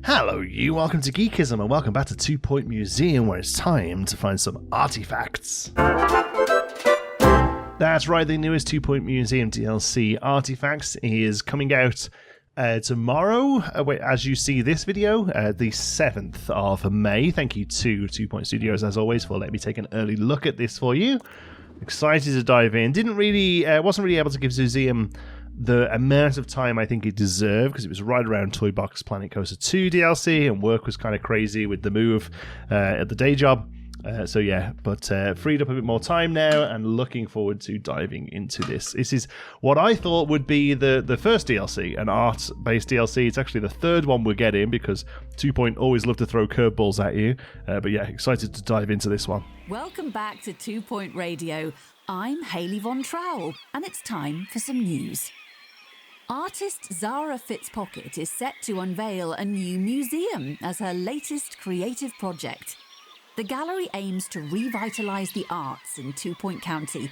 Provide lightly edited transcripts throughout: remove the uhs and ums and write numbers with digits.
Hello you, welcome to Geekism and welcome back to 2 Point Museum, where it's time to find some artifacts. That's right, the newest 2 Point Museum DLC, Artifacts, is coming out tomorrow, as you see this video, the 7th of May. Thank you to 2 Point Studios, as always, for letting me take an early look at this for you. Excited to dive in. Wasn't really able to give Museum the amount of time I think it deserved, because it was right around Toy Box Planet Coaster 2 DLC, and work was kind of crazy with the move at the day job. So yeah, but freed up a bit more time now, and looking forward to diving into this. This is what I thought would be the first DLC, an art-based DLC. It's actually the third one we're getting, because 2 Point always love to throw curveballs at you. But yeah, excited to dive into this one. Welcome back to 2 Point Radio. I'm Hayley Von Trowell, and it's time for some news. Artist Zara Fitzpocket is set to unveil a new museum as her latest creative project. The gallery aims to revitalise the arts in 2 Point County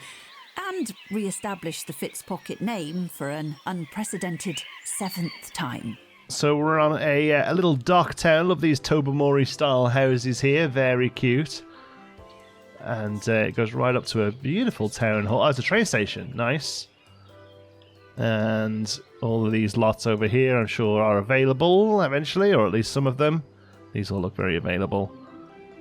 and re-establish the Fitzpocket name for an unprecedented 7th time. So we're on a little dock town. Love these Tobermory style houses here, very cute. And it goes right up to a beautiful town hall. Oh, it's a train station, nice. And all of these lots over here, I'm sure, are available eventually, or at least some of them. These all look very available.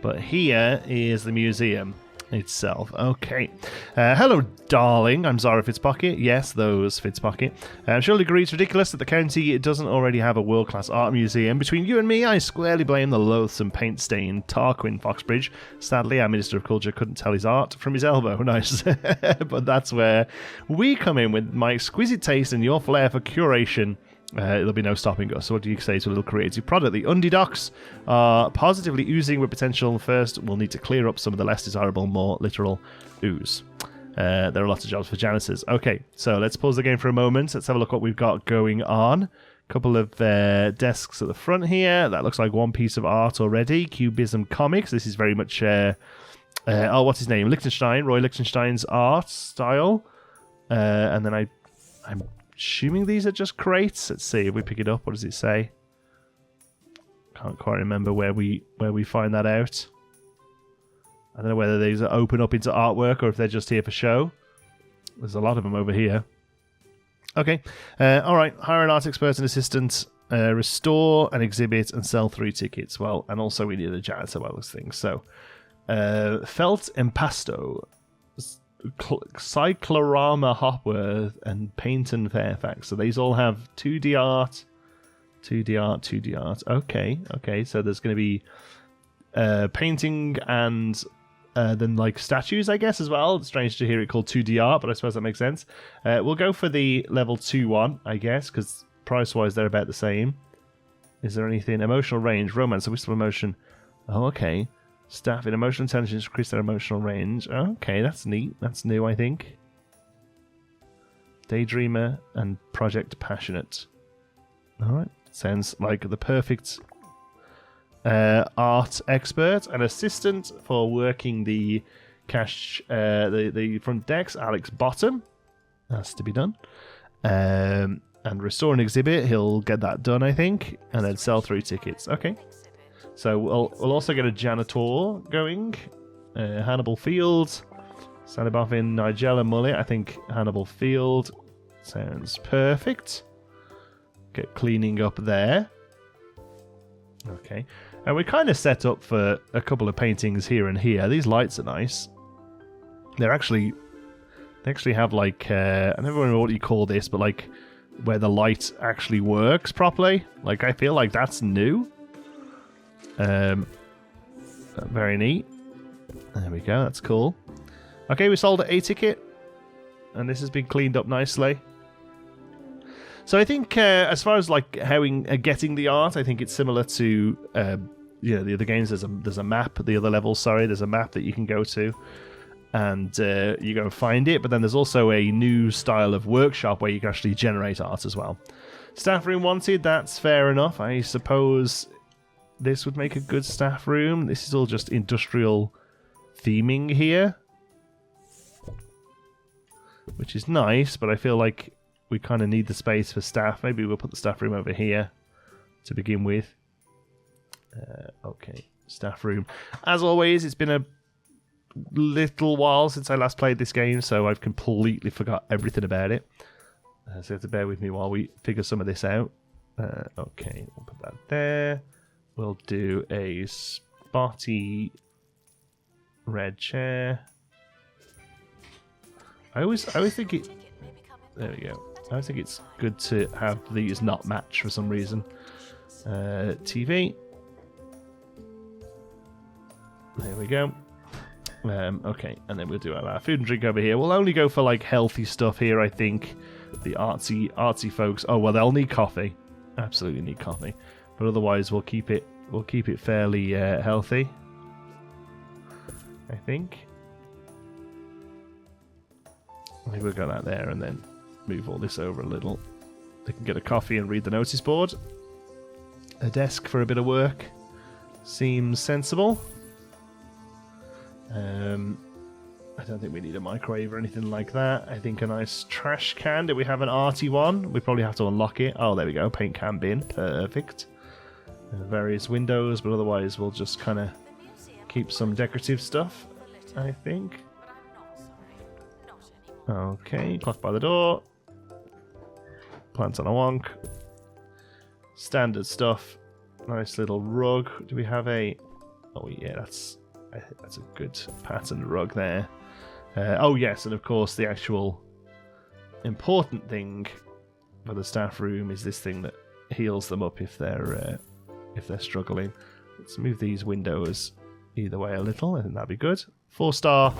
But here is the museum itself. Okay. Hello, darling. I'm Zara Fitzpocket. Yes, those Fitzpocket. I'm sure you'll agree it's ridiculous that the county doesn't already have a world-class art museum. Between you and me, I squarely blame the loathsome paint-stained Tarquin Foxbridge. Sadly, our Minister of Culture couldn't tell his art from his elbow. Nice. But that's where we come in with my exquisite taste and your flair for curation. There'll be no stopping us. So what do you say to a little creative product? The Undie Docks are positively oozing with potential. First, we'll need to clear up some of the less desirable, more literal ooze. There are lots of jobs for janitors. Okay, so let's pause the game for a moment. Let's have a look what we've got going on. A couple of desks at the front here. That looks like one piece of art already. Cubism Comics. This is very much, what's his name? Roy Lichtenstein's art style. And then I'm assuming these are just crates. Let's see if we pick it up. What does it say? Can't quite remember where we find that out. I don't know whether these are open up into artwork or if they're just here for show. There's a lot of them over here. Okay. All right. Hire an art expert and assistant. Restore an exhibit and sell 3 tickets. Well, and also we need a janitor by those things. So, Felt Impasto, Cyclorama Hopworth, and Painton Fairfax. So these all have 2D art, 2D art, 2D art. Okay. So there's going to be painting and then like statues, I guess, as well. It's strange to hear it called 2D art, but I suppose that makes sense. We'll go for the level 2 one, I guess, because price-wise they're about the same. Is there anything? Emotional range, romance, a wistful emotion. Oh, okay. Staff in emotional intelligence increase their emotional range. Okay, that's neat. That's new, I think. Daydreamer and project passionate. Alright. Sounds like the perfect art expert. An assistant for working the cash, the front decks, Alex Bottom. Has to be done. And restore an exhibit. He'll get that done, I think. And then sell 3 tickets. Okay. So we'll also get a janitor going. Hannibal Field. Saniboffin, Nigella Mullet. I think Hannibal Field sounds perfect. Get cleaning up there. Okay. And we're kind of set up for a couple of paintings here and here. These lights are nice. They actually have like, I don't know what you call this, but like where the light actually works properly. Like I feel like that's new. Very neat. There we go, that's cool. Okay, we sold a ticket, and this has been cleaned up nicely. So I think as far as like how getting the art, I think it's similar to the other games. There's a map, the other levels, sorry, there's a map that you can go to, and you go and find it, but then there's also a new style of workshop where you can actually generate art as well. Staff room wanted, that's fair enough. I suppose this would make a good staff room. This is all just industrial theming here, which is nice, but I feel like we kind of need the space for staff. Maybe we'll put the staff room over here to begin with. Okay, staff room. As always, it's been a little while since I last played this game, so I've completely forgot everything about it. So you have to bear with me while we figure some of this out. Okay, we'll put that there. We'll do a spotty red chair. I always think it. There we go. I always think it's good to have these not match for some reason. TV. There we go. Okay, and then we'll do our food and drink over here. We'll only go for like healthy stuff here, I think. The artsy folks. Oh well, they'll need coffee. Absolutely need coffee. But otherwise, we'll keep it fairly healthy. I think. I think we'll go that there and then move all this over a little. They can get a coffee and read the notice board. A desk for a bit of work. Seems sensible. I don't think we need a microwave or anything like that. I think a nice trash can. Do we have an arty one? We probably have to unlock it. Oh, there we go. Paint can bin. Perfect. Various windows, but otherwise we'll just kind of keep some decorative stuff, I think. Okay, clock by the door. Plants on a wonk. Standard stuff. Nice little rug. Do we have a... Oh yeah, that's a good patterned rug there. Oh yes, and of course the actual important thing for the staff room is this thing that heals them up if they're struggling. Let's move these windows either way a little. I think that'd be good. 4-star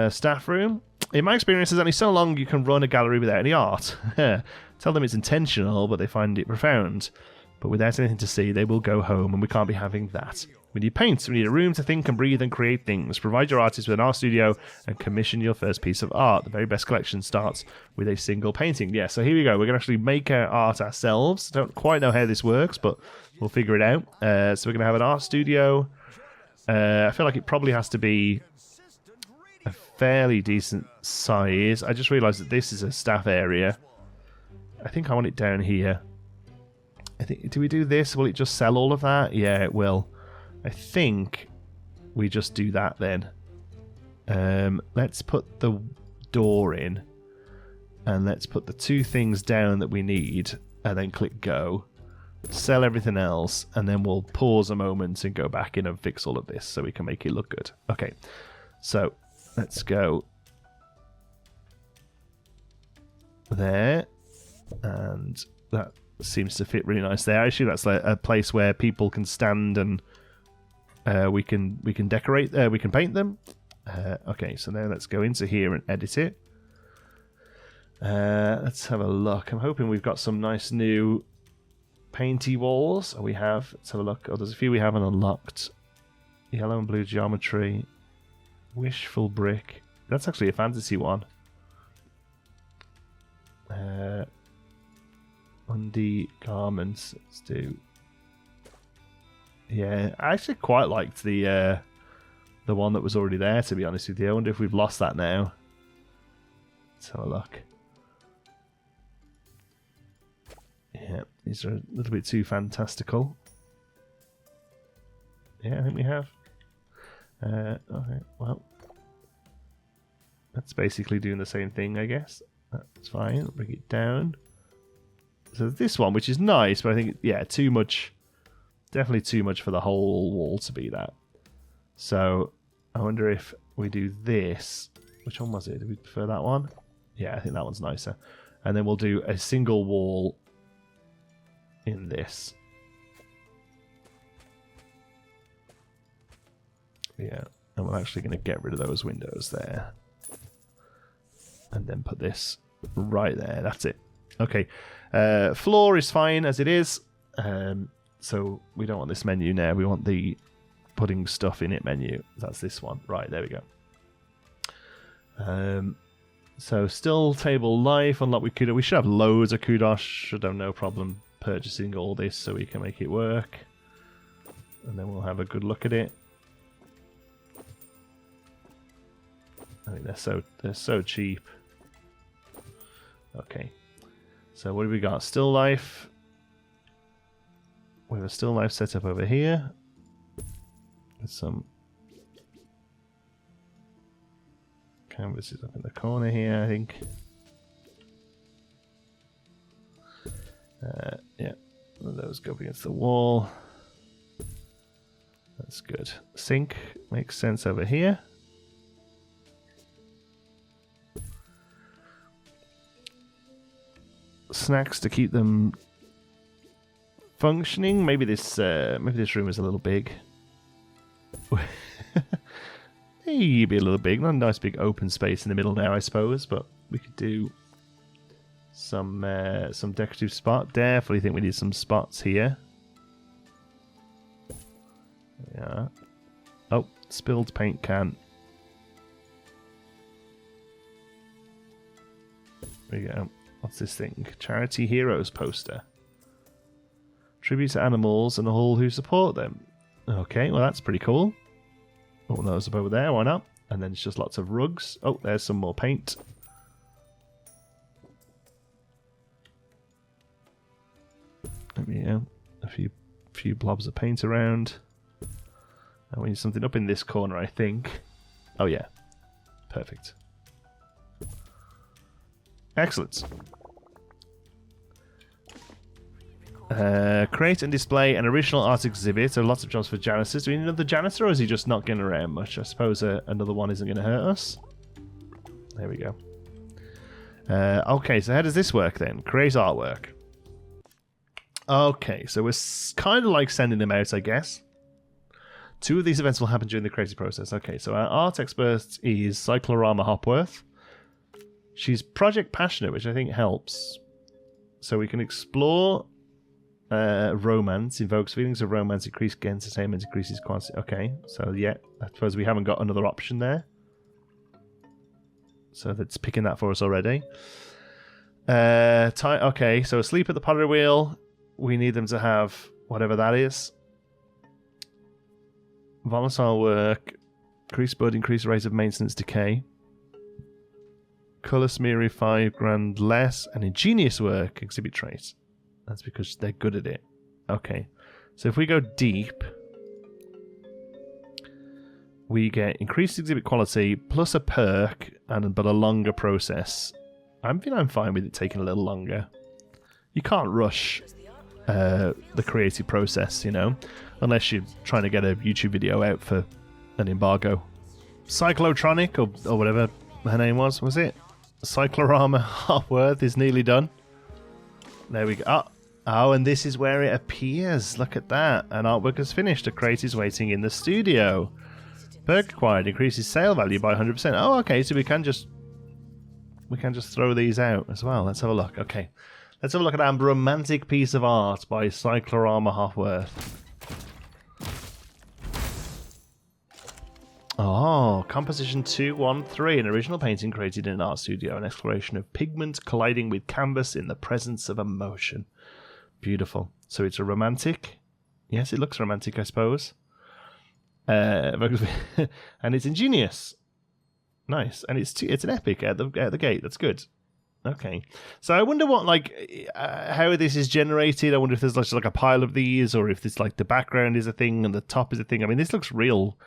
staff room. In my experience, there's only so long you can run a gallery without any art. Tell them it's intentional, but they find it profound. But without anything to see, they will go home, and we can't be having that. We need paint. We need a room to think and breathe and create things. Provide your artist with an art studio and commission your first piece of art. The very best collection starts with a single painting. Yeah, so here we go. We're going to actually make our art ourselves. Don't quite know how this works, but we'll figure it out. So we're going to have an art studio. I feel like it probably has to be a fairly decent size. I just realised that this is a staff area. I think I want it down here. Do we do this? Will it just sell all of that? Yeah, it will. I think we just do that then. Let's put the door in. And let's put the 2 things down that we need. And then click go. Sell everything else. And then we'll pause a moment and go back in and fix all of this so we can make it look good. Okay. So, let's go there. And that seems to fit really nice there. Actually, that's like a place where people can stand and we can decorate. We can paint them. Okay, so now let's go into here and edit it. Let's have a look. I'm hoping we've got some nice new painty walls. Oh, we have. Let's have a look. Oh, there's a few we haven't unlocked. Yellow and blue geometry. Wishful brick. That's actually a fantasy one. Undie garments. Let's do. Yeah, I actually quite liked the one that was already there, to be honest with you. I wonder if we've lost that now. Let's have a look. Yeah, these are a little bit too fantastical. Yeah, I think we have. Okay, well. That's basically doing the same thing, I guess. That's fine. I'll bring it down. So this one, which is nice, but I think, yeah, too much. Definitely too much for the whole wall to be that. So I wonder if we do this. Which one was it? Do we prefer that one? Yeah, I think that one's nicer. And then we'll do a single wall in this. Yeah, and we're actually going to get rid of those windows there. And then put this right there. That's it. Okay. Floor is fine as it is. So we don't want this menu now. We want the putting stuff in it menu. That's this one. Right, there we go. So still table life. Unlock with kudos. We should have loads of kudos. Should have no problem purchasing all this so we can make it work. And then we'll have a good look at it. I think they're so cheap. Okay. So what have we got? Still life. We have a still life set up over here. With some canvases up in the corner here, I think. Yeah, one of those go up against the wall. That's good. Sink makes sense over here. Snacks to keep them functioning. Maybe this room is a little big. Maybe a little big. Not a nice big open space in the middle now, I suppose. But we could do some decorative spot. Definitely think we need some spots here. Yeah. Oh, spilled paint can. There we go. What's this thing? Charity Heroes poster. Tribute to animals and all who support them. Okay, well that's pretty cool. Oh, those up over there, why not? And then it's just lots of rugs. Oh, there's some more paint. There we go. A few blobs of paint around. And we need something up in this corner, I think. Oh yeah. Perfect. Excellent. Create and display an original art exhibit. So lots of jobs for janitors. Do we need another janitor, or is he just not getting around much? I suppose another one isn't going to hurt us. There we go. Okay, so how does this work then? Create artwork. Okay, so we're kind of like sending them out, I guess. 2 of these events will happen during the creative process. Okay, so our art expert is Cyclorama Hopworth. She's project passionate, which I think helps. So we can explore romance, invokes feelings of romance, increase entertainment, increases quantity. Okay, so yeah, I suppose we haven't got another option there. So that's picking that for us already. Okay, so asleep at the pottery wheel. We need them to have whatever that is. Volatile work, increase bud, increase rate of maintenance decay. Colour smeary 5 grand less, and ingenious work, exhibit traits. That's because they're good at it. Okay, so if we go deep, we get increased exhibit quality plus a perk, but a longer process. I'm fine with it taking a little longer. You can't rush the creative process, you know, unless you're trying to get a YouTube video out for an embargo. Cyclotronic, or whatever her name was it? Cyclorama Hopworth is nearly done. There we go. Oh, and this is where it appears. Look at that. An artwork is finished. A crate is waiting in the studio. Perk acquired increases sale value by 100%. Oh, okay, so we can just throw these out as well. Let's have a look. Okay. Let's have a look at our romantic piece of art by Cyclorama Hopworth. Oh, Composition 213, an original painting created in an art studio, an exploration of pigment colliding with canvas in the presence of emotion. Beautiful. So it's a romantic. Yes, it looks romantic, I suppose. And it's ingenious. Nice. And it's an epic at the gate. That's good. Okay. So I wonder what, how this is generated. I wonder if there's like a pile of these, or if this the background is a thing and the top is a thing. I mean, this looks real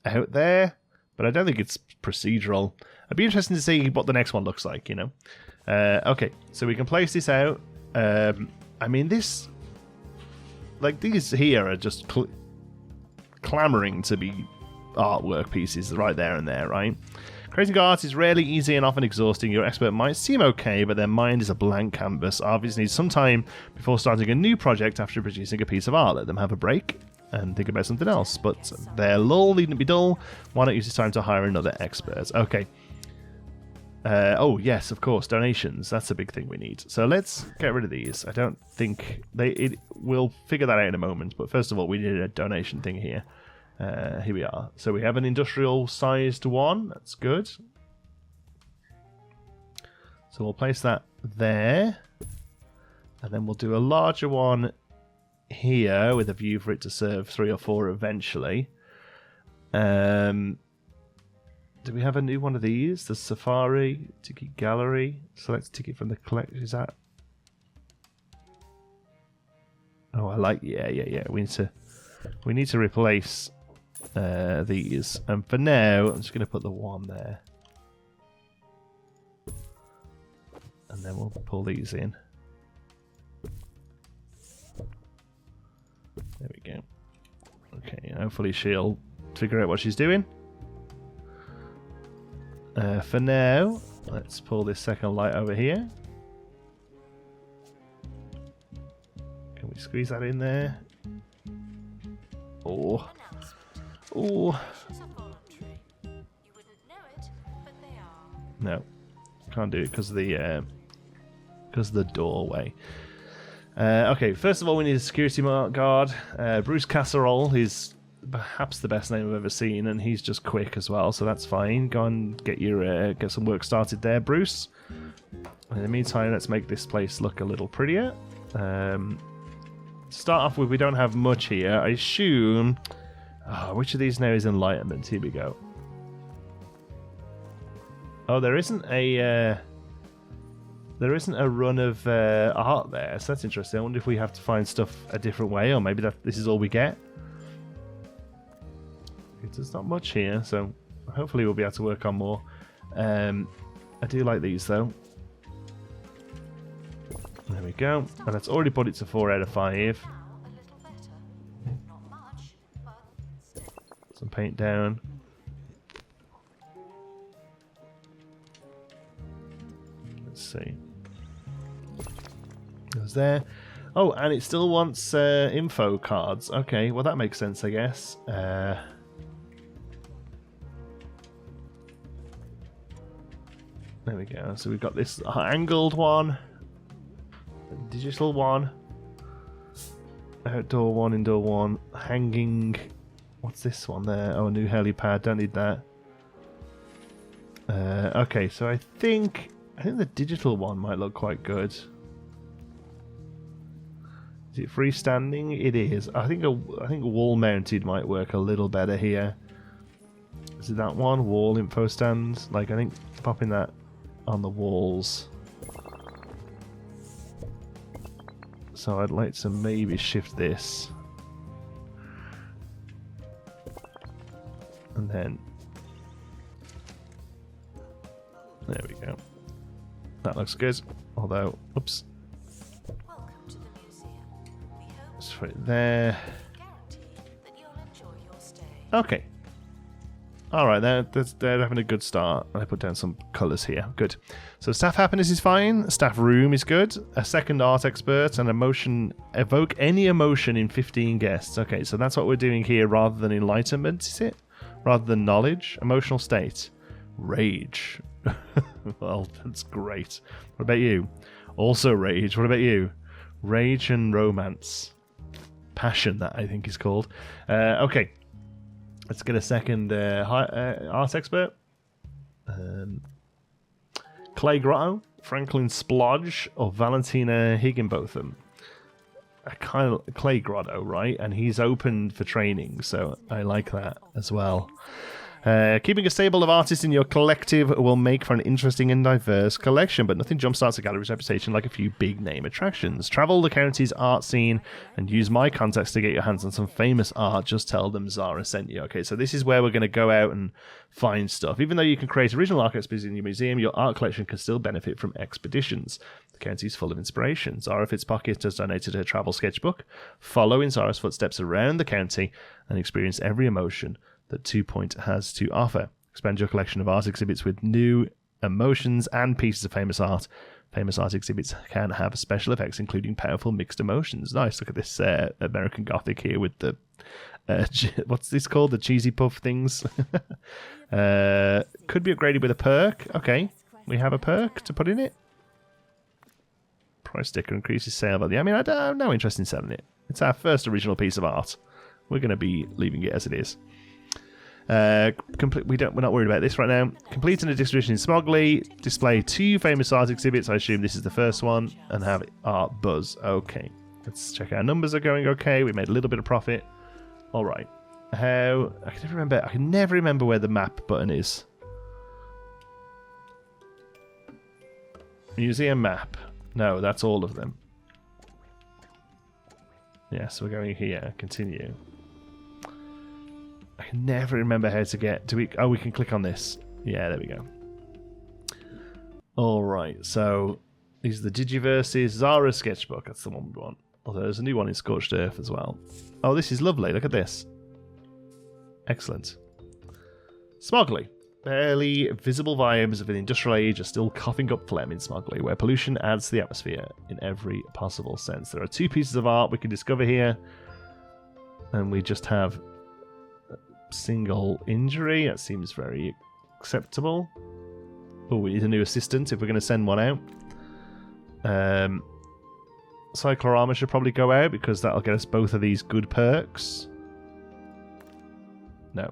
out there, but I don't think it's procedural. I'd be interested to see what the next one looks like, you know. Okay, so we can place this out. I mean, these here are just clamoring to be artwork pieces right there and there, right? Creating art is rarely easy and often exhausting. Your expert might seem okay, but their mind is a blank canvas. Artists need some time before starting a new project after producing a piece of art. Let them have a break and think about something else. But their lull needn't be dull. Why not use this time to hire another expert? Okay. Oh, yes, of course. Donations. That's a big thing we need. So let's get rid of these. I don't think we'll figure that out in a moment. But first of all, we need a donation thing here. Here we are. So we have an industrial-sized one. That's good. So we'll place that there. And then we'll do a larger one here with a view for it to serve 3 or 4 eventually. Do we have a new one of these? The Safari Ticket Gallery. Select a ticket from the collection. Is that? Oh, I like. Yeah. We need to replace these. And for now, I'm just going to put the one there, and then we'll pull these in. There we go. Okay. Hopefully she'll figure out what she's doing. For now, let's pull this second light over here. Can we squeeze that in there? Oh. No, can't do it because of the doorway. Okay, first of all, we need a security guard. Bruce Casserole is perhaps the best name I've ever seen, and he's just quick as well, so that's fine. Go and get some work started there, Bruce. In the meantime, let's make this place look a little prettier. Start off with, we don't have much here. I assume... which of these now is enlightenment? Here we go. Oh, there isn't a run of art there, so that's interesting. I wonder if we have to find stuff a different way, or maybe this is all we get. There's not much here, so hopefully we'll be able to work on more. I do like these though. There we go. And that's already put it to 4 out of 5. Some paint down. Let's see. Goes there. Oh, and it still wants info cards. Okay, well that makes sense, I guess. There we go. So we've got this angled one, digital one, outdoor one, indoor one, hanging. What's this one there? Oh, a new helipad. Don't need that. Okay, so I think the digital one might look quite good. Is it freestanding? It is. I think wall mounted might work a little better here. Is it that one? Wall info stands? Like, I think popping that on the walls. So I'd like to maybe shift this. And then there we go. That looks good. Although, oops. Welcome to the museum. We hope Let's put it there. that you'll enjoy your stay. Okay. Alright, they're having a good start. I put down some colours here. Good. So staff happiness is fine. Staff room is good. A second art expert and emotion. Evoke any emotion in 15 guests. Okay, so that's what we're doing here rather than enlightenment, is it? Rather than knowledge. Emotional state. Rage. Well, that's great. What about you? Also rage. What about you? Rage and romance. Passion, that I think is called. Okay. Let's get a second art expert. Clay Grotto, Franklin Splodge, or Valentina Higginbotham. A kind of Clay Grotto, right? And he's open for training, so I like that as well. Keeping a stable of artists in your collective will make for an interesting and diverse collection, but nothing jumpstarts a gallery's reputation like a few big-name attractions. Travel the county's art scene and use my contacts to get your hands on some famous art. Just tell them Zara sent you. Okay, so this is where we're going to go out and find stuff. Even though you can create original art exhibits in your museum, your art collection can still benefit from expeditions. The county's full of inspiration. Zara Fitzpocket has donated her travel sketchbook. Follow in Zara's footsteps around the county and experience every emotion that 2 Point has to offer. Expand your collection of art exhibits with new emotions and pieces of famous art. Famous art exhibits can have special effects, including powerful mixed emotions. Nice. Look at this American Gothic here with the... what's this called? The cheesy puff things? Could be upgraded with a perk. Okay. We have a perk to put in it. Price sticker increases sale value. I mean, I have no interest in selling it. It's our first original piece of art. We're going to be leaving it as it is. We're not worried about this right now. Complete an exhibition in Smogley. Display 2 famous art exhibits. I assume this is the first one. And have art buzz. Okay. Let's check our numbers are going okay. We made a little bit of profit. Alright. I can never remember where the map button is. Museum map. No, that's all of them. Yes, we're going here. Continue. I can never remember how to get... Do we? Oh, we can click on this. Yeah, there we go. Alright, so these are the Digiverses. Zara's sketchbook, that's the one we want. Although there's a new one in Scorched Earth as well. Oh, this is lovely. Look at this. Excellent. Smoggly. Barely visible vibes of an industrial age are still coughing up phlegm in Smoggly, where pollution adds to the atmosphere in every possible sense. There are 2 pieces of art we can discover here. And we just have a single injury. That seems very acceptable. Oh, we need a new assistant if we're going to send one out. Cyclorama should probably go out because that'll get us both of these good perks. No,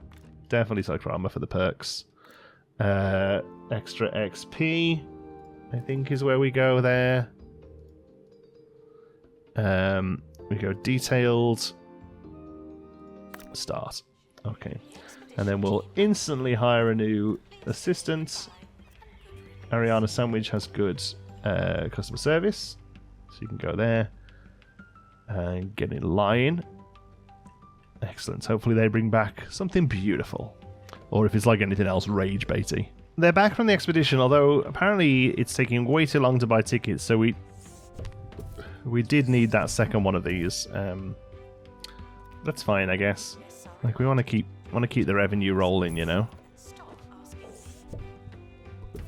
definitely Cyclorama for the perks. Extra XP, I think, is where we go there. We go detailed. Start. Okay. And then we'll instantly hire a new assistant. Ariana Sandwich has good customer service. So you can go there and get in line. Excellent. Hopefully they bring back something beautiful. Or if it's like anything else, rage baity. They're back from the expedition, although apparently it's taking way too long to buy tickets, so we did need that second one of these. That's fine, I guess. Like, we want to keep the revenue rolling, you know.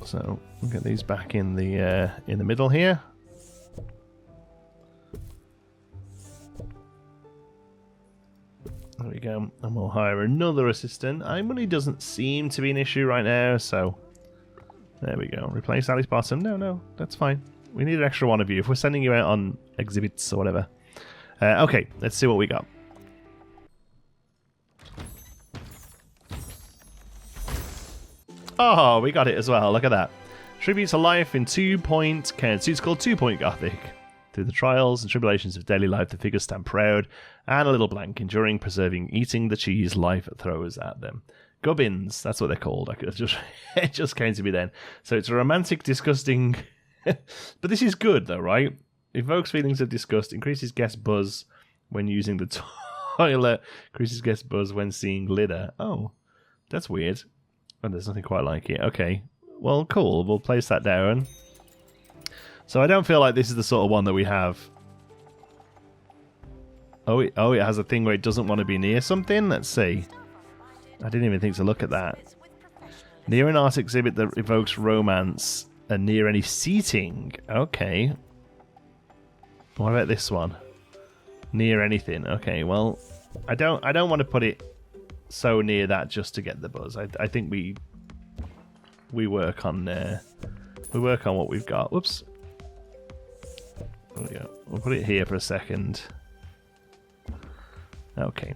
So we'll get these back in the middle here. There we go, and we'll hire another assistant. Money doesn't seem to be an issue right now, so there we go. Replace Alice Bottom. No, that's fine. We need an extra one of you if we're sending you out on exhibits or whatever. Okay, let's see what we got. Oh, we got it as well. Look at that. Tribute to life in 2-point counts. It's called 2-point Gothic. Through the trials and tribulations of daily life, the figures stand proud and a little blank, enduring, preserving, eating the cheese life throws at them. Gubbins, that's what they're called. It just came to me then. So it's a romantic, disgusting... but this is good, though, right? Evokes feelings of disgust, increases guest buzz when using the toilet, increases guest buzz when seeing litter. Oh, that's weird. Oh, there's nothing quite like it. Okay, well, cool. We'll place that down. So I don't feel like this is the sort of one that we have. Oh, it has a thing where it doesn't want to be near something? Let's see. I didn't even think to look at that. Near an art exhibit that evokes romance and near any seating. Okay. What about this one? Near anything. Okay, well, I don't want to put it so near that just to get the buzz. I think we work on what we've got. Whoops. There we go. We'll put it here for a second. Okay.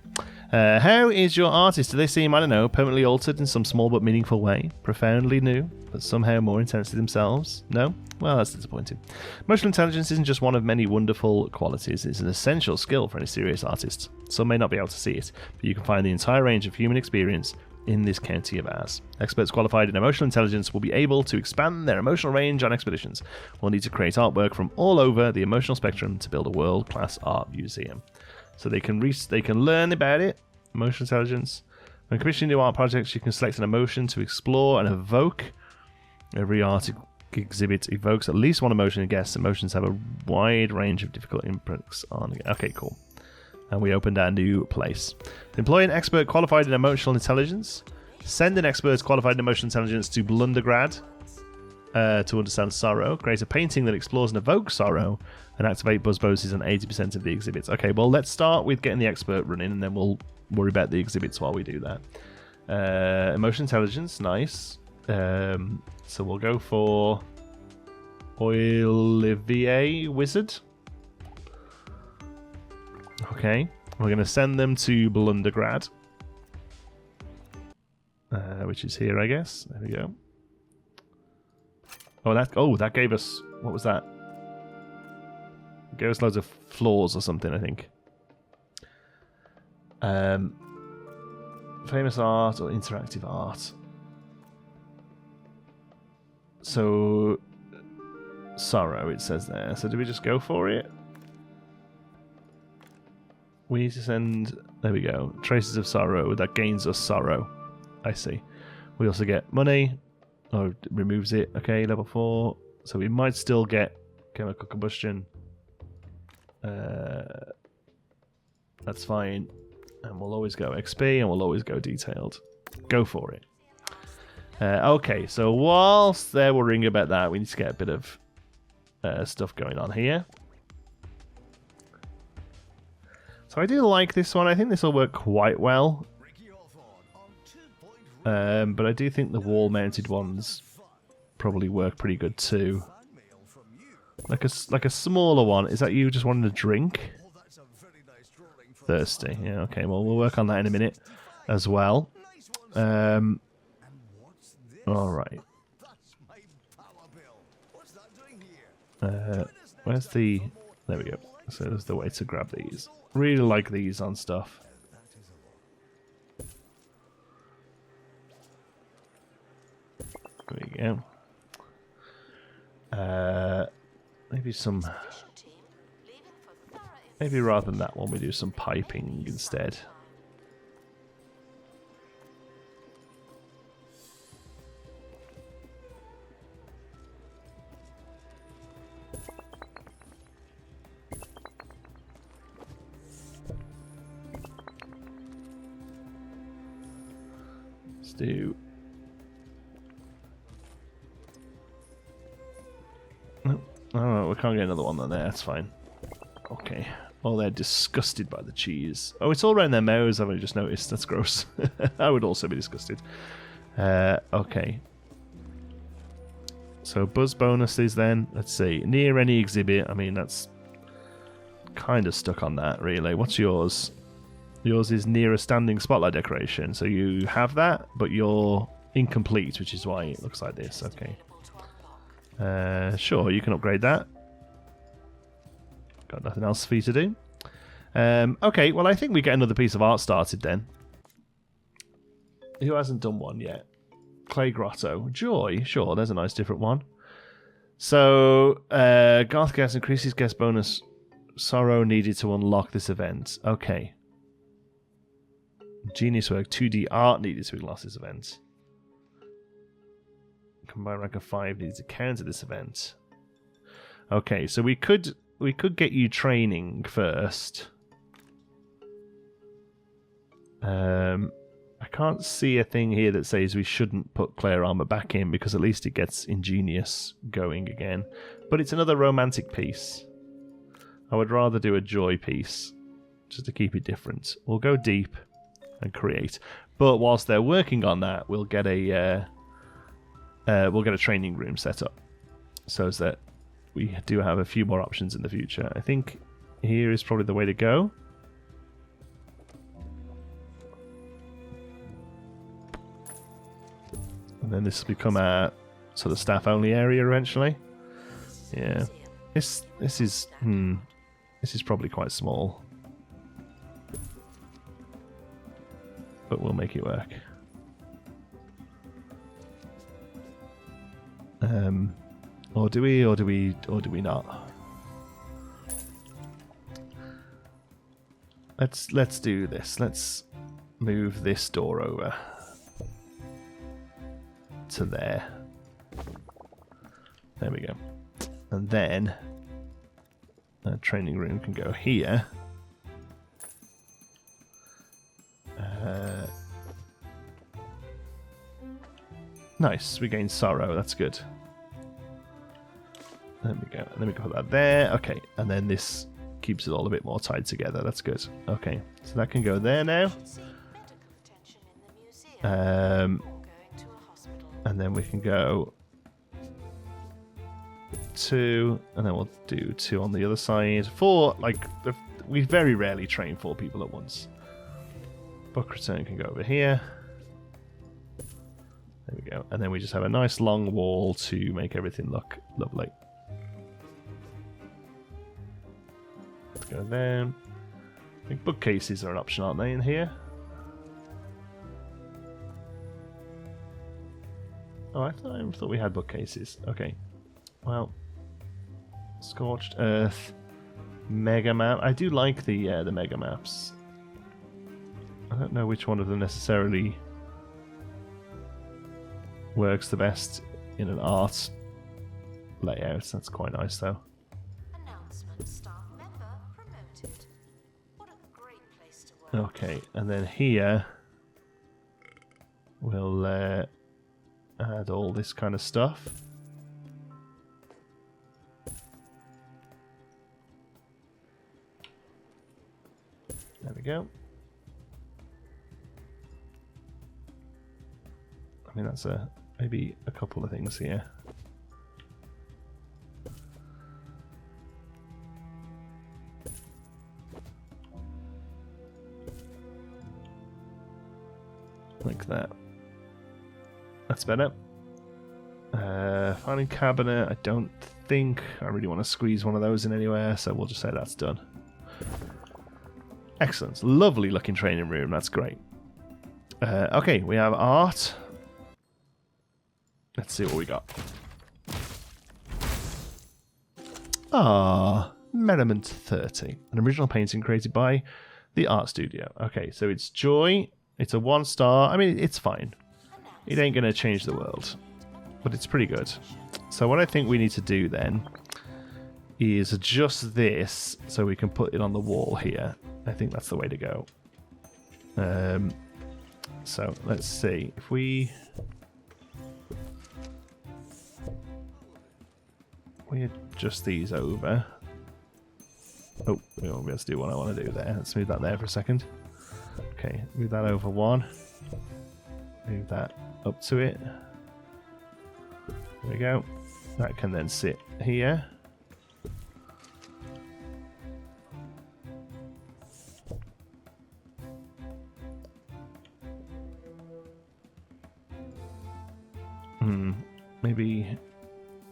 How is your artist? Do they seem, I don't know, permanently altered in some small but meaningful way? Profoundly new, but somehow more intense to themselves? No? Well, that's disappointing. Emotional intelligence isn't just one of many wonderful qualities. It's an essential skill for any serious artist. Some may not be able to see it, but you can find the entire range of human experience in this county of ours. Experts qualified in emotional intelligence will be able to expand their emotional range on expeditions. We'll need to create artwork from all over the emotional spectrum to build a world-class art museum. So they can learn about it, emotional intelligence. When commissioning new art projects, you can select an emotion to explore and evoke. Every art exhibit evokes at least one emotion, and guess emotions have a wide range of difficult impacts on. Okay, cool. And we opened our new place. Employ an expert qualified in emotional intelligence. Send an expert qualified in emotional intelligence to Blundergrad to understand sorrow. Create a painting that explores and evokes sorrow. And activate buzz bonuses on 80% of the exhibits. Okay, well, let's start with getting the expert running, and then we'll worry about the exhibits while we do that. Emotional intelligence, nice. So we'll go for Olivier Wizard. Okay, we're going to send them to Blundergrad, which is here, I guess. There we go. That gave us, what was that? It gave us loads of floors or something, I think. Famous art or interactive art. So, sorrow, it says there. So do we just go for it? We need to send... There we go. Traces of sorrow. That gains us sorrow. I see. We also get money. Oh, it removes it. Okay, level 4. So we might still get chemical combustion. That's fine. And we'll always go XP and we'll always go detailed. Go for it. Okay, so whilst they're worrying about that, we need to get a bit of stuff going on here. So I do like this one. I think this will work quite well. But I do think the wall-mounted ones probably work pretty good too. Like a smaller one. Is that you just wanting a drink? Thirsty. Yeah, okay. Well, we'll work on that in a minute as well. Alright. Where's the... There we go. So there's the way to grab these. Really like these on stuff. There we go. Maybe some... Maybe rather than that one, we do some piping instead. Let's do... No, oh, we can't get another one on there, that's fine. Okay. Oh, they're disgusted by the cheese. Oh, it's all around their mouths, I've only just noticed. That's gross. I would also be disgusted. Okay. So, buzz bonuses then. Let's see. Near any exhibit. I mean, that's kind of stuck on that, really. What's yours? Yours is near a standing spotlight decoration. So you have that, but you're incomplete, which is why it looks like this. Okay. Sure, you can upgrade that. Got nothing else for you to do. Okay, well, I think we get another piece of art started then. Who hasn't done one yet? Clay Grotto. Joy. Sure, there's a nice different one. So, Garth Gas increases guest bonus. Sorrow needed to unlock this event. Okay. Genius work. 2D art needed to unlock this event. Combined rank of 5 needs to counter this event. Okay, so we could get you training first. I can't see a thing here that says we shouldn't put Claire Armor back in because at least it gets Ingenious going again. But it's another romantic piece. I would rather do a joy piece just to keep it different. We'll go deep and create. But whilst they're working on that, we'll get a training room set up so that we do have a few more options in the future. I think here is probably the way to go. And then this will become a sort of staff-only area eventually. Yeah, this is probably quite small, but we'll make it work. Or do we not? Let's do this. Let's move this door over to there. There we go. And then a training room can go here. Nice, we gain sorrow, that's good. There we go, and then we can put that there. Okay, and then this keeps it all a bit more tied together, that's good. Okay, so that can go there now. And then we can go 2, and then we'll do 2 on the other side. 4, like, we very rarely train 4 people at once. Book return can go over here. There we go. And then we just have a nice long wall to make everything look lovely. Let's go there. I think bookcases are an option, aren't they, in here? Oh, I thought we had bookcases. Okay. Well, Scorched Earth. Mega map. I do like the mega maps. I don't know which one of them necessarily works the best in an art layout. That's quite nice though. Announcement: staff member promoted. What a great place to work. Okay, and then here we'll add all this kind of stuff. There we go. I mean, that's maybe a couple of things here. Like that. That's better. Filing cabinet, I don't think I really want to squeeze one of those in anywhere, so we'll just say that's done. Excellent. Lovely looking training room, that's great. Okay, we have art. Let's see what we got. Merriment 30. An original painting created by the art studio. Okay, so it's Joy. It's a 1-star. I mean, it's fine. It ain't going to change the world. But it's pretty good. So what I think we need to do then is adjust this so we can put it on the wall here. I think that's the way to go. So let's see. If we adjust these over. Oh, we won't be able to do what I want to do there. Let's move that there for a second. Okay, move that over one. Move that up to it. There we go. That can then sit here. Maybe,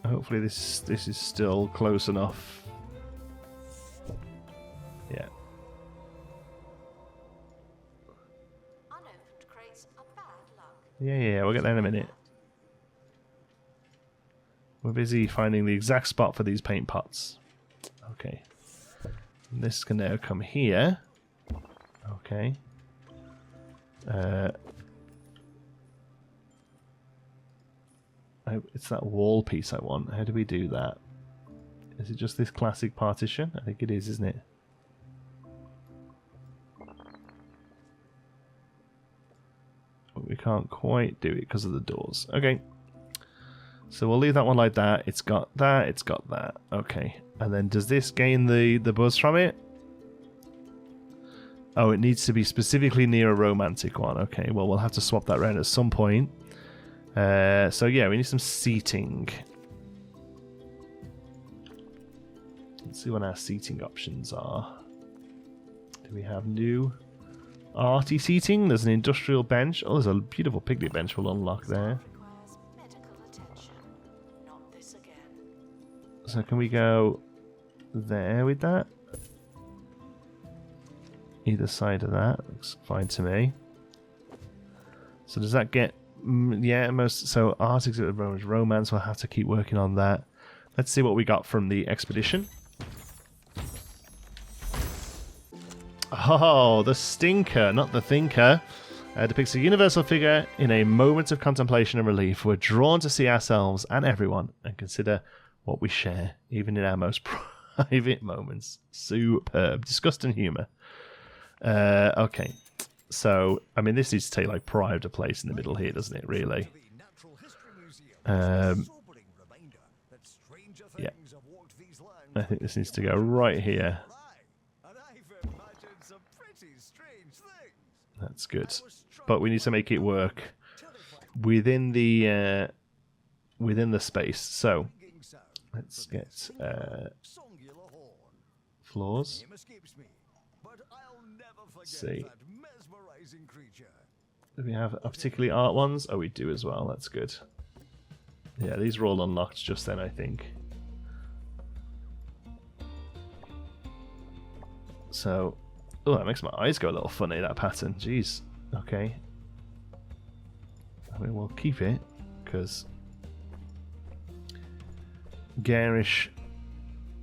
hopefully this is still close enough. Yeah. Unopened crates are bad luck. Yeah, we'll get there in a minute. We're busy finding the exact spot for these paint pots. Okay. And this can now come here. Okay. It's that wall piece I want. How do we do that? Is it just this classic partition? I think it is, isn't it? But we can't quite do it because of the doors. Okay. So we'll leave that one like that. It's got that, it's got that. Okay. And then does this gain the buzz from it? Oh, it needs to be specifically near a romantic one. Okay, well, we'll have to swap that around at some point. So yeah, we need some seating. Let's see what our seating options are. Do we have new arty seating? There's an industrial bench. Oh, there's a beautiful picnic bench we'll unlock there. Requires medical attention. Not this again. So can we go there with that? Either side of that. Looks fine to me. So does that get... yeah, most... So art exhibit romance, we'll have to keep working on that. Let's see what we got from the expedition. Oh, the stinker, not the thinker. Depicts a universal figure in a moment of contemplation and relief. We're drawn to see ourselves and everyone and consider what we share, even in our most private moments. Superb. Disgust and humour. Okay. So, I mean, this needs to take, like, pride of place in the middle here, doesn't it, really? Yeah. I think this needs to go right here. That's good. But we need to make it work within the space. So, let's get floors. Let's see. Do we have a particularly art ones? Oh, we do as well. That's good. Yeah, these were all unlocked just then, I think. So, oh, that makes my eyes go a little funny, that pattern. Jeez. Okay. I mean, we'll keep it, because garish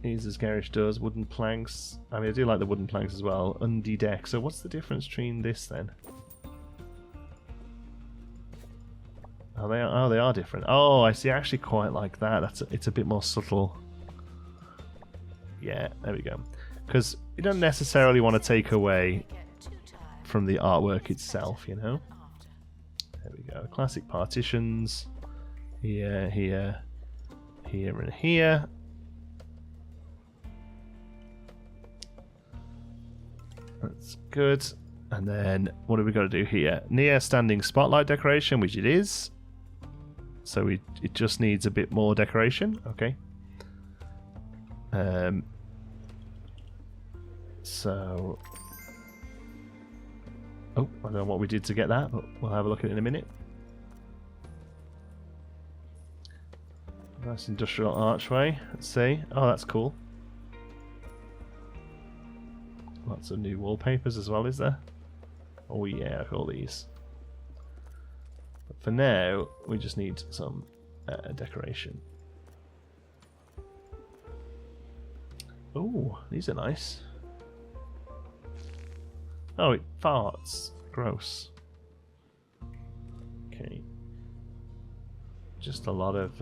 Eases garage doors, wooden planks. I mean, I do like the wooden planks as well. Undie deck. So what's the difference between this then? Oh, they are different. Oh, I see. I actually quite like that. It's a bit more subtle. Yeah, there we go. Because you don't necessarily want to take away from the artwork itself, you know. There we go. Classic partitions. Here, here, here, and here. That's good. And then what have we got to do here? Near standing spotlight decoration, which it is. So it just needs a bit more decoration. Okay. So, oh, I don't know what we did to get that, but we'll have a look at it in a minute. Nice industrial archway. Let's see. Oh, that's cool. Lots of new wallpapers as well, is there? Oh yeah, look at all these. But for now, we just need some decoration. Oh, these are nice. Oh, it farts. Gross. Okay. Just a lot of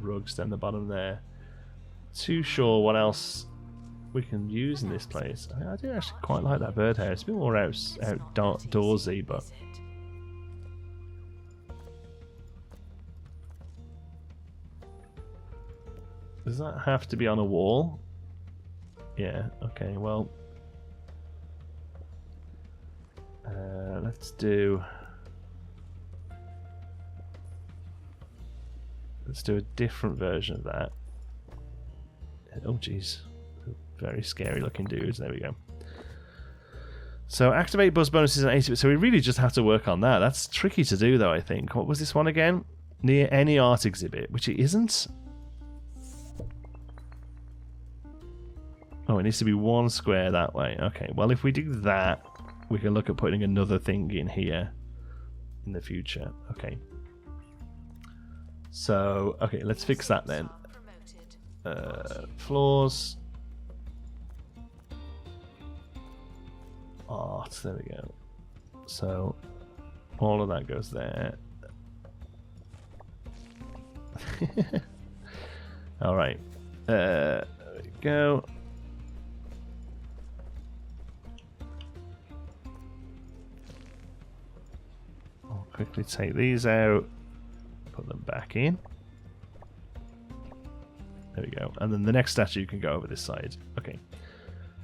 rugs down the bottom there. Too sure what else we can use in this place. I do actually quite like that birdhouse. It's a bit more outdoorsy, but does that have to be on a wall? Yeah, okay, well, let's do a different version of that. Oh jeez, very scary looking dudes. There we go. So activate buzz bonuses and 80%. So we really just have to work on that. That's tricky to do though, I think. What was this one again? Near any art exhibit, which it isn't. Oh, it needs to be one square that way. Okay, well if we do that, we can look at putting another thing in here in the future. Okay. So, okay, let's fix that then. Floors. Art, there we go. So, all of that goes there. Alright. There we go. I'll quickly take these out. Put them back in. There we go. And then the next statue can go over this side. Okay.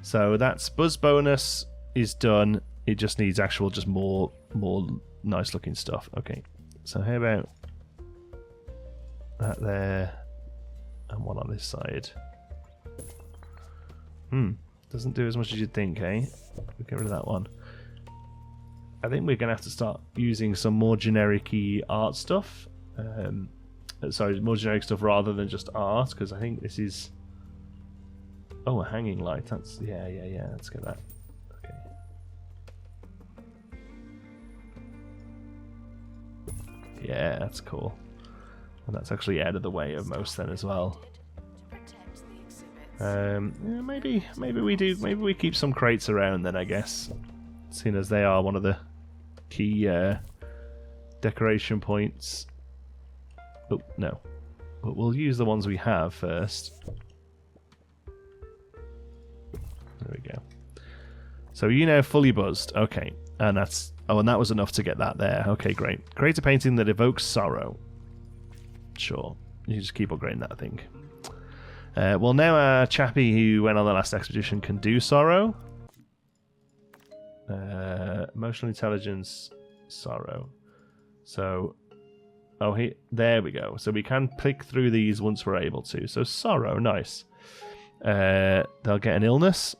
So that's buzz bonus is done. It just needs actual, just more nice looking stuff. Okay. So how about that there and one on this side? Doesn't do as much as you'd think, eh? We'll get rid of that one. I think we're going to have to start using some more generic-y art stuff. Sorry, more generic stuff rather than just art, because I think this is... Oh, a hanging light. That's... Yeah. Let's get that. Okay. Yeah, that's cool. And that's actually out of the way of most then as well. Yeah, maybe we keep some crates around then, I guess, seeing as they are one of the key decoration points. Oh no, but we'll use the ones we have first. There we go. So you now fully buzzed. Okay, and that's and that was enough to get that there. Okay, great. Create a painting that evokes sorrow. Sure, you just keep upgrading that thing. Well, now our chappie who went on the last expedition can do sorrow. Emotional intelligence, sorrow. So, there we go. So we can click through these once we're able to. So sorrow, nice. They'll get an illness.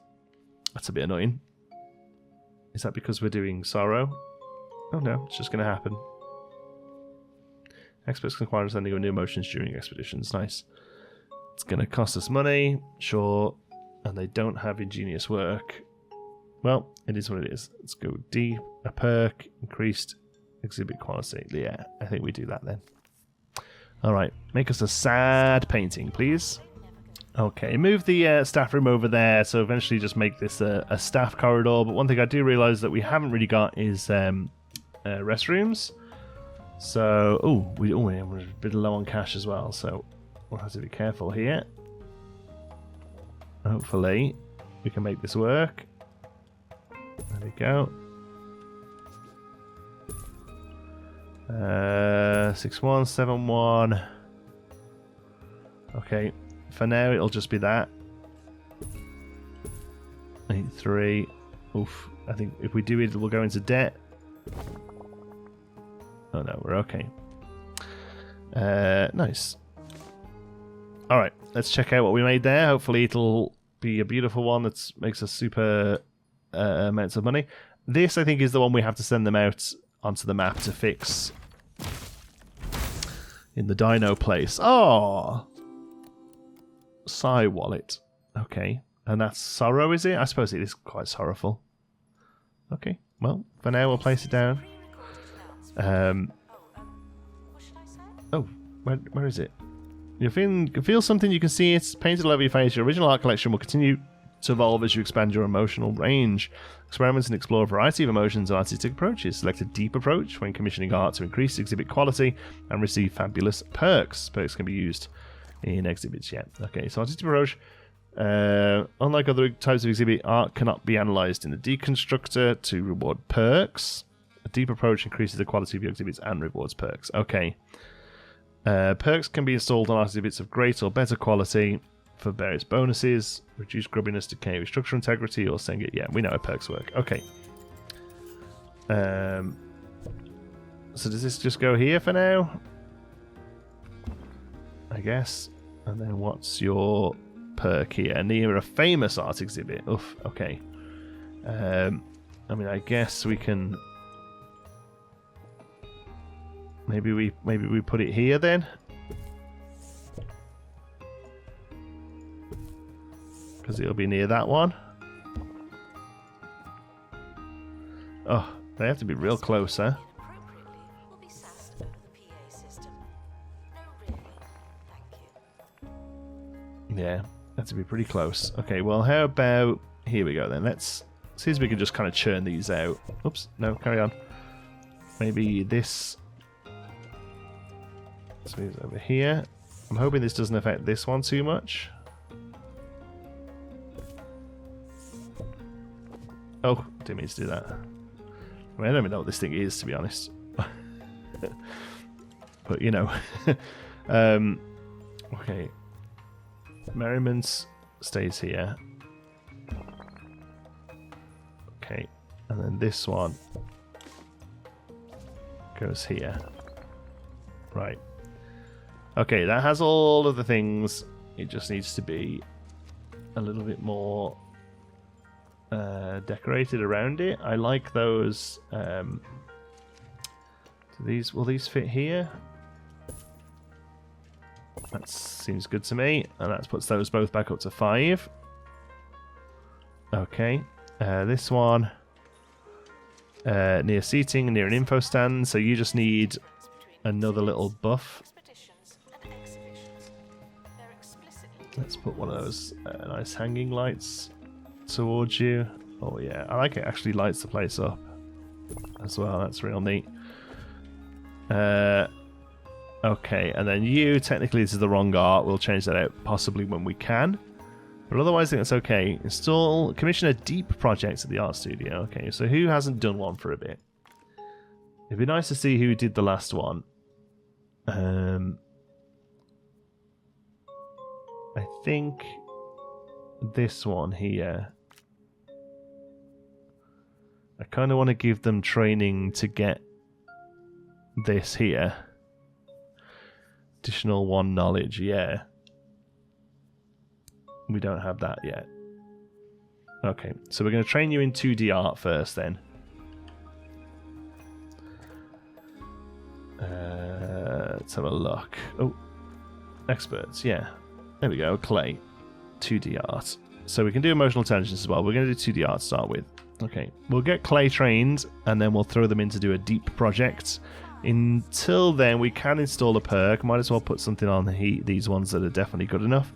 That's a bit annoying. Is that because we're doing sorrow? Oh no, it's just going to happen. Experts can acquire understanding of new emotions during expeditions. Nice. It's going to cost us money, sure, and they don't have ingenious work. Well, it is what it is. Let's go D, a perk, increased exhibit quality. Yeah, I think we do that then. Alright, make us a sad painting, please. Okay, move the staff room over there, so eventually just make this a staff corridor. But one thing I do realise that we haven't really got is restrooms. So, we're a bit low on cash as well, so we'll have to be careful here. Hopefully, we can make this work. There we go. 6171. Okay, for now it'll just be that. 83. Oof, I think if we do it, we'll go into debt. Oh no, we're okay. Nice. Alright, let's check out what we made there. Hopefully it'll be a beautiful one that makes us super amounts of money. This, I think, is the one we have to send them out onto the map to fix in the dino place. Oh! Sigh wallet. Okay. And that's sorrow, is it? I suppose it is quite sorrowful. Okay. Well, for now, we'll place it down. Oh, where is it? You feel something, you can see it's painted all over your face. Your original art collection will continue to evolve as you expand your emotional range. Experiment and explore a variety of emotions and artistic approaches. Select a deep approach when commissioning art to increase exhibit quality and receive fabulous perks. Perks can be used in exhibits, yeah. Okay, so artistic approach. Unlike other types of exhibit, art cannot be analysed in the deconstructor to reward perks. A deep approach increases the quality of your exhibits and rewards perks. Okay. Perks can be installed on art exhibits of great or better quality for various bonuses. Reduce grubbiness, decay, structural integrity, or saying it. Yeah, we know how perks work. Okay. So does this just go here for now? I guess. And then what's your perk here? Near a famous art exhibit. Oof, okay. I mean, I guess we can... Maybe we put it here then? Because it'll be near that one. Oh, they have to be real close, huh? Yeah, have to be pretty close. Okay, well, how about... Here we go then. Let's see if we can just kind of churn these out. Oops, no, carry on. Maybe this... Let's move over here. I'm hoping this doesn't affect this one too much. Oh, didn't mean to do that. I mean, I don't even know what this thing is, to be honest. But, you know. Okay. Merriman's stays here. Okay. And then this one goes here. Right. Okay, that has all of the things. It just needs to be a little bit more decorated around it. I like those. Will these fit here? That seems good to me. And that puts those both back up to 5. Okay. This one near seating, near an info stand. So you just need another little buff. Let's put one of those nice hanging lights towards you. Oh yeah, I like it. Actually lights the place up as well. That's real neat. Okay, and then you, technically this is the wrong art. We'll change that out possibly when we can. But otherwise I think that's okay. Commission a deep project at the art studio. Okay, so who hasn't done one for a bit? It'd be nice to see who did the last one. I think this one here. I kind of want to give them training to get this here. Additional 1 knowledge, yeah. We don't have that yet. Okay, so we're going to train you in 2D art first then. Let's have a look. Oh, experts, yeah. There we go, clay. 2D art. So we can do emotional intelligence as well. We're going to do 2D art to start with. Okay, we'll get clay trained and then we'll throw them in to do a deep project. Until then, we can install a perk. Might as well put something on these ones that are definitely good enough.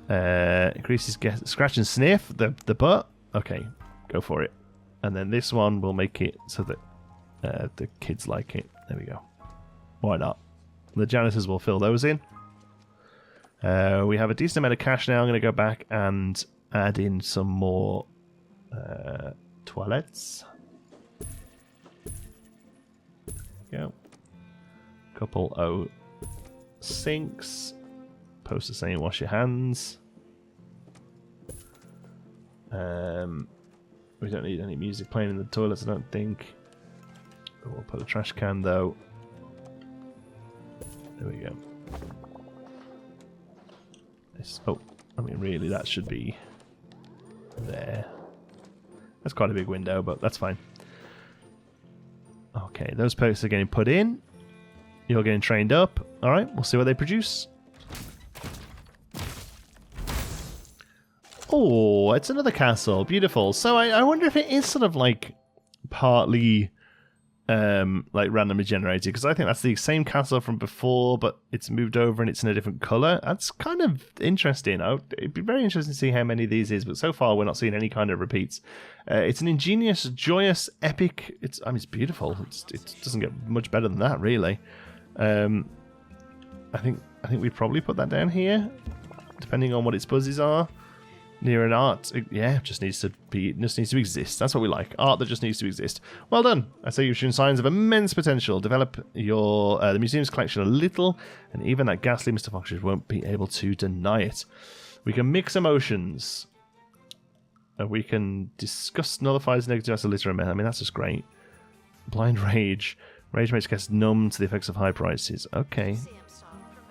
Increases scratch and sniff the butt. Okay, go for it. And then this one will make it so that the kids like it. There we go. Why not? The janitors will fill those in. We have a decent amount of cash now. I'm going to go back and add in some more toilets. There we go. Couple sinks. Poster saying wash your hands. We don't need any music playing in the toilets, I don't think. We'll put a trash can though. There we go. Oh, I mean really that should be there. That's quite a big window, but that's fine. Okay, those posts are getting put in. You're getting trained up. Alright, we'll see what they produce. Oh, it's another castle. Beautiful. So I wonder if it is sort of like partly like randomly generated, because I think that's the same castle from before, but it's moved over and it's in a different colour. That's kind of interesting. It'd be very interesting to see how many of these is, but so far we're not seeing any kind of repeats. It's an ingenious, joyous, epic. It's beautiful. It doesn't get much better than that, really. I think we'd probably put that down here, depending on what its buzzes are. Near an art, yeah, just needs to exist. That's what we like. Art that just needs to exist. Well done. I say you've shown signs of immense potential. Develop your the museum's collection a little, and even that ghastly Mr. Foxtrot won't be able to deny it. We can mix emotions. We can discuss nullifies negative alliteration. I mean, that's just great. Blind rage. Rage makes guests numb to the effects of high prices. Okay.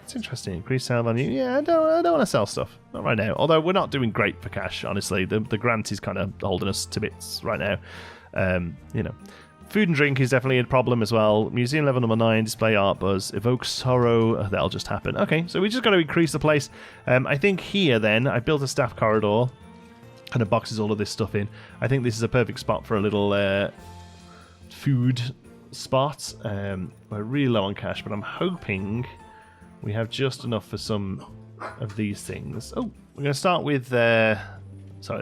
It's interesting. Increase sale value. Yeah, I don't want to sell stuff. Not right now. Although we're not doing great for cash, honestly. The grant is kind of holding us to bits right now. You know. Food and drink is definitely a problem as well. Museum level number 9, display art buzz, evoke sorrow. That'll just happen. Okay, so we just got to increase the place. I think here then, I built a staff corridor. Kind of boxes all of this stuff in. I think this is a perfect spot for a little food spot. We're really low on cash, but I'm hoping we have just enough for some of these things. Oh, we're going to start with... sorry,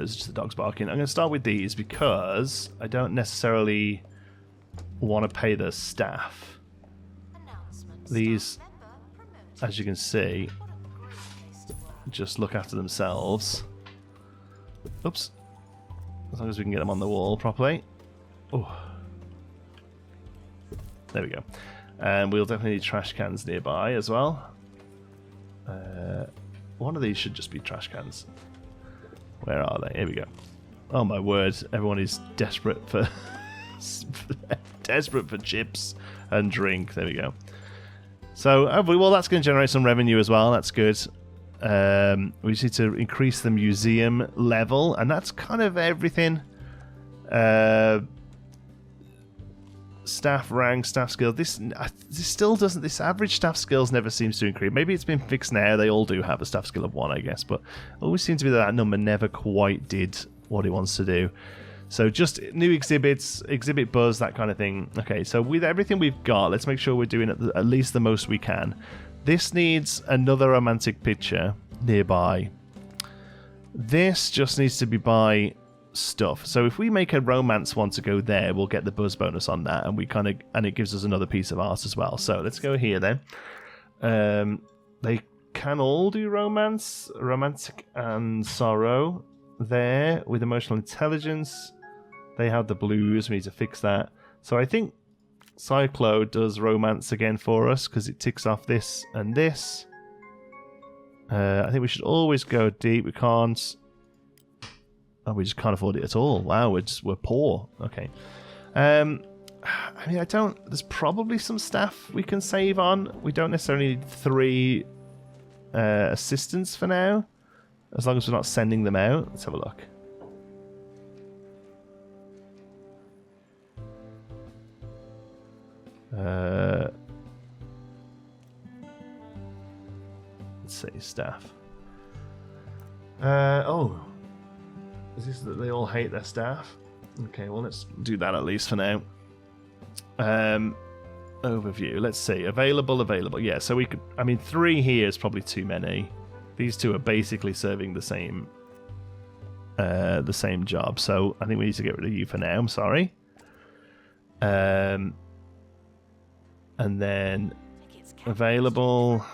it's just the dog's barking. I'm going to start with these because I don't necessarily want to pay the staff. These, as you can see, just look after themselves. Oops. As long as we can get them on the wall properly. Oh. There we go. And we'll definitely need trash cans nearby as well. One of these should just be trash cans. Where are they? Here we go. Oh my word! Everyone is desperate for desperate for chips and drink. There we go. So, well, that's going to generate some revenue as well. That's good. We just need to increase the museum level, and that's kind of everything. Staff rank, staff skill. This still doesn't. This average staff skills never seems to increase. Maybe it's been fixed now. They all do have a staff skill of 1, I guess, but it always seems to be that number never quite did what it wants to do. So just new exhibits, exhibit buzz, that kind of thing. Okay, so with everything we've got, let's make sure we're doing at least the most we can. This needs another romantic picture nearby. This just needs to be by stuff. So if we make a romance one to go there, we'll get the buzz bonus on that, and it gives us another piece of art as well. So let's go here then. They can all do romance, romantic and sorrow there with emotional intelligence. They have the blues. We need to fix that. So I think Cyclo does romance again for us because it ticks off this and this. I think we should always go deep. We can't. Oh, we just can't afford it at all. Wow, we're poor. Okay. I mean, there's probably some staff we can save on. We don't necessarily need 3 assistants for now, as long as we're not sending them out. Let's have a look. Let's see, staff. Oh. Is this that they all hate their staff? Okay, well, let's do that at least for now. Overview. Let's see. Available. Yeah, so we could... I mean, 3 here is probably too many. these two are basically serving the same job. So I think we need to get rid of you for now. I'm sorry. And then available.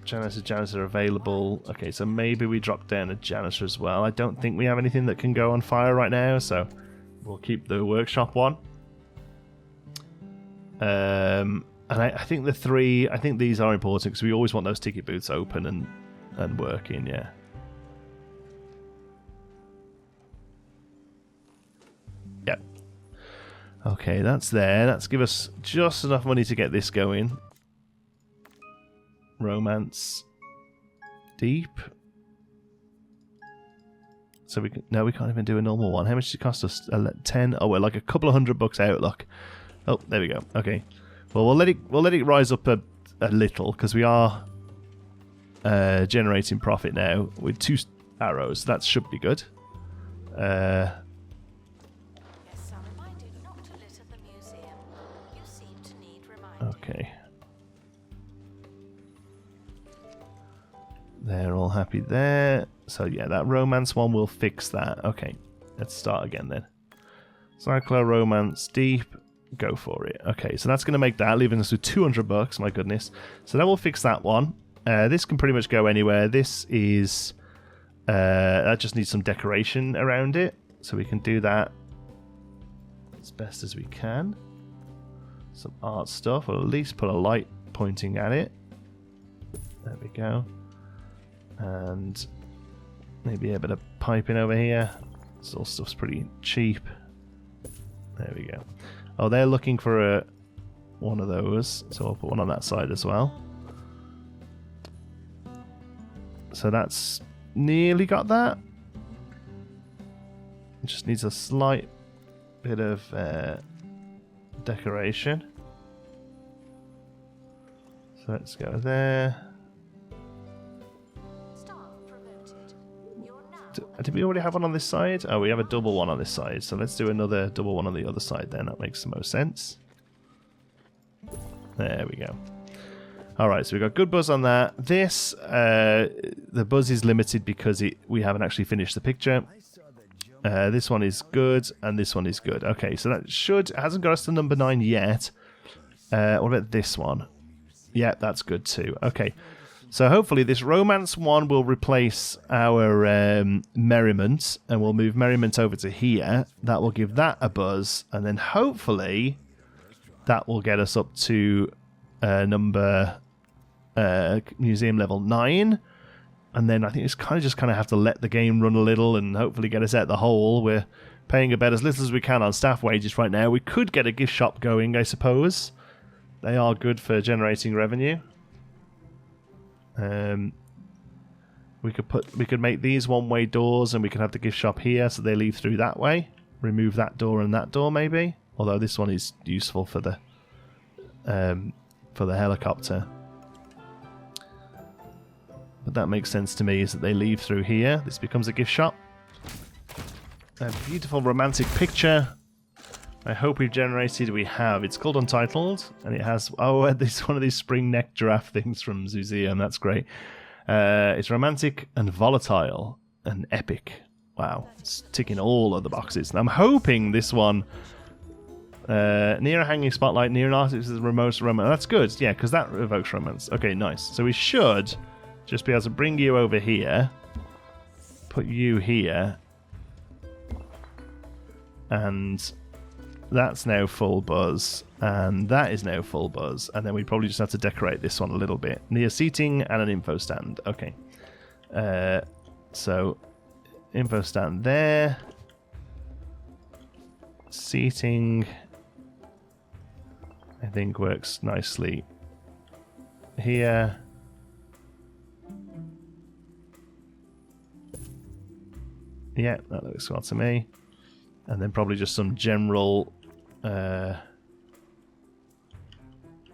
Janitor available. Okay, so maybe we drop down a janitor as well. I don't think we have anything that can go on fire right now, so we'll keep the workshop one. And I think I think these are important because we always want those ticket booths open and working, yeah. Yep. Okay, that's there. That's give us just enough money to get this going. Romance deep. So we can't even do a normal one. How much does it cost us? 10. Oh, we're like a couple of $100 out. Look. Oh, there we go. Okay. Well, we'll let it rise up a little because we are generating profit now with 2 arrows. That should be good. Yes, I'll remind you not to litter the museum. You seem to need reminding. Okay. They're all happy there. So yeah, that romance one will fix that. Okay, let's start again then. Cyclo romance deep. Go for it. Okay, so that's going to make that, leaving us with $200. My goodness. So that will fix that one. This can pretty much go anywhere. This is that just needs some decoration around it, so we can do that as best as we can. Some art stuff, or at least put a light pointing at it. There we go. And maybe a bit of piping over here. This all stuff's pretty cheap. There we go. Oh, they're looking for one of those, so I'll put one on that side as well. So that's nearly got that. It just needs a slight bit of decoration. So let's go there. Did we already have one on this side? Oh, we have a double one on this side. So let's do another double one on the other side then. That makes the most sense. There we go. Alright, so we've got good buzz on that. This, the buzz is limited because we haven't actually finished the picture. This one is good, and this one is good. Okay, so that hasn't got us to number 9 yet. What about this one? Yeah, that's good too. Okay. So hopefully this romance one will replace our merriment, and we'll move merriment over to here. That will give that a buzz, and then hopefully that will get us up to number museum level 9. And then I think it's just kind of have to let the game run a little and hopefully get us out the hole. We're paying about as little as we can on staff wages right now. We could get a gift shop going, I suppose. They are good for generating revenue. We could make these one-way doors, and we could have the gift shop here, so they leave through that way. Remove that door and that door, maybe. Although this one is useful for the helicopter. But that makes sense to me, is that they leave through here. This becomes a gift shop. A beautiful romantic picture. I hope we've generated. We have. It's called Untitled, and it has this one of these spring neck giraffe things from Museum. That's great. It's romantic and volatile and epic. Wow, it's ticking all of the boxes. And I'm hoping this one near a hanging spotlight, near an artist's remote romance. That's good, yeah, because that evokes romance. Okay, nice. So we should just be able to bring you over here, put you here, and that's now full buzz, and that is now full buzz, and then we probably just have to decorate this one a little bit. Near seating and an info stand. Okay. So, info stand there. Seating, I think, works nicely here. Yeah, that looks well to me. And then probably just some general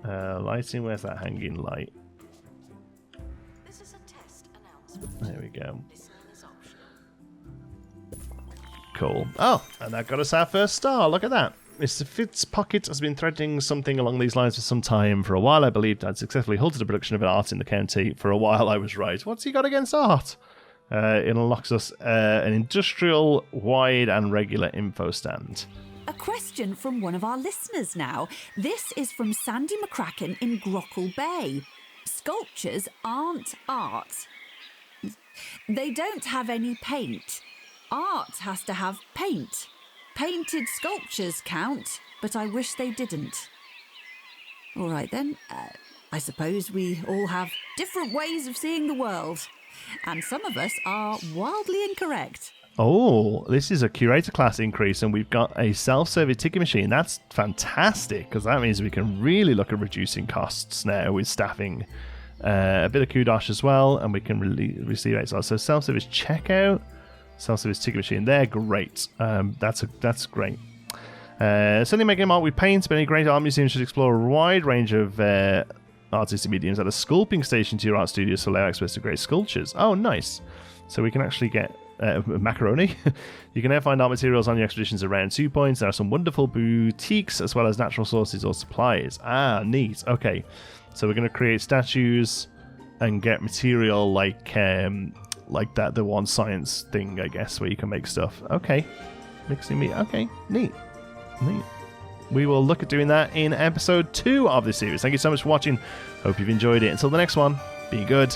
lighting. Where's that hanging light? This is a test announcement. There we go. Listening is optional. Cool. Oh, and that got us our first star. Look at that. Mr. Fitzpocket has been threatening something along these lines for some time. For a while, I believed I'd successfully halted the production of art in the county. For a while, I was right. What's he got against art? It unlocks us an industrial, wide, and regular info stand. A question from one of our listeners now. This is from Sandy McCracken in Grockle Bay. Sculptures aren't art. They don't have any paint. Art has to have paint. Painted sculptures count, but I wish they didn't. All right then, I suppose we all have different ways of seeing the world, and some of us are wildly incorrect. Oh, this is a curator class increase, and we've got a self-service ticket machine. That's fantastic, because that means we can really look at reducing costs now with staffing. A bit of kudos as well, and we can receive it. So self-service checkout, self-service ticket machine. They're great. That's great. Certainly making art with paint, but any great art museum should explore a wide range of artistic mediums. At a sculpting station to your art studio to allow access to great sculptures. Oh, nice. So we can actually get macaroni. You can now find art materials on your expeditions around 2 points. There are some wonderful boutiques as well as natural sources or supplies. Ah, neat. Okay. So we're going to create statues and get material like that, the one science thing, I guess, where you can make stuff. Okay. Mixing meat. Okay. Neat. We will look at doing that in episode 2 of this series. Thank you so much for watching. Hope you've enjoyed it. Until the next one, be good.